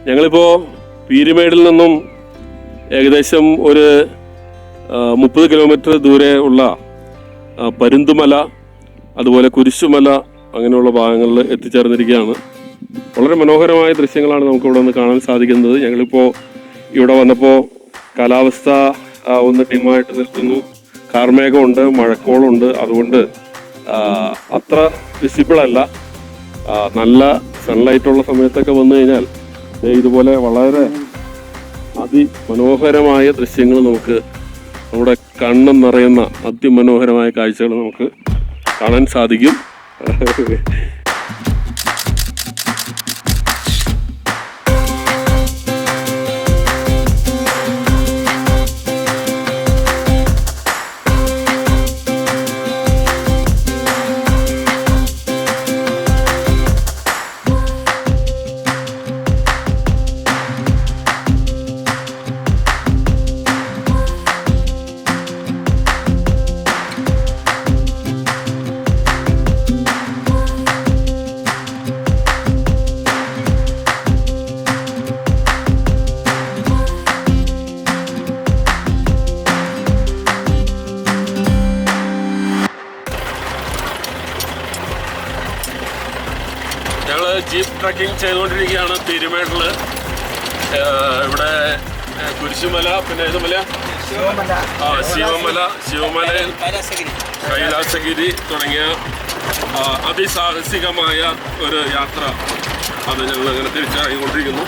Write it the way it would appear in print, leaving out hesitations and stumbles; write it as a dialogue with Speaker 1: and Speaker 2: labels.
Speaker 1: ഞങ്ങളിപ്പോൾ പീരുമേടിൽ നിന്നും ഏകദേശം ഒരു 30 കിലോമീറ്റർ ദൂരെ ഉള്ള പരുന്തുമല, അതുപോലെ കുരിശുമല അങ്ങനെയുള്ള ഭാഗങ്ങളിൽ എത്തിച്ചേർന്നിരിക്കുകയാണ്. വളരെ മനോഹരമായ ദൃശ്യങ്ങളാണ് നമുക്ക് ഇവിടെ നിന്ന് കാണാൻ സാധിക്കുന്നത്. ഞങ്ങളിപ്പോൾ ഇവിടെ വന്നപ്പോൾ കാലാവസ്ഥ ഒന്ന് ഡിമായിട്ട് നിൽക്കുന്നു. കാർമേഘമുണ്ട്, മഴക്കോളുണ്ട്. അതുകൊണ്ട് അത്ര വിസിബിൾ അല്ല. നല്ല സൺലൈറ്റുള്ള സമയത്തൊക്കെ വന്നു കഴിഞ്ഞാൽ ഇതുപോലെ വളരെ അതിമനോഹരമായ ദൃശ്യങ്ങൾ നമുക്ക് നമ്മുടെ കണ്ണും നിറയുന്ന അതിമനോഹരമായ കാഴ്ചകൾ നമുക്ക് കാണാൻ സാധിക്കും. ഞങ്ങൾ ജീപ്പ് ട്രക്കിംഗ് ചെയ്തുകൊണ്ടിരിക്കുകയാണ് പീരുമേടിൽ. ഇവിടെ കുരിശുമല, പിന്നെ ഏതുമല, ശിവമലയിൽ കൈലാസഗിരി തുടങ്ങിയ അതിസാഹസികമായ ഒരു യാത്ര അത് ഞങ്ങൾ ഇങ്ങനെ തിരിച്ചായിക്കൊണ്ടിരിക്കുന്നു.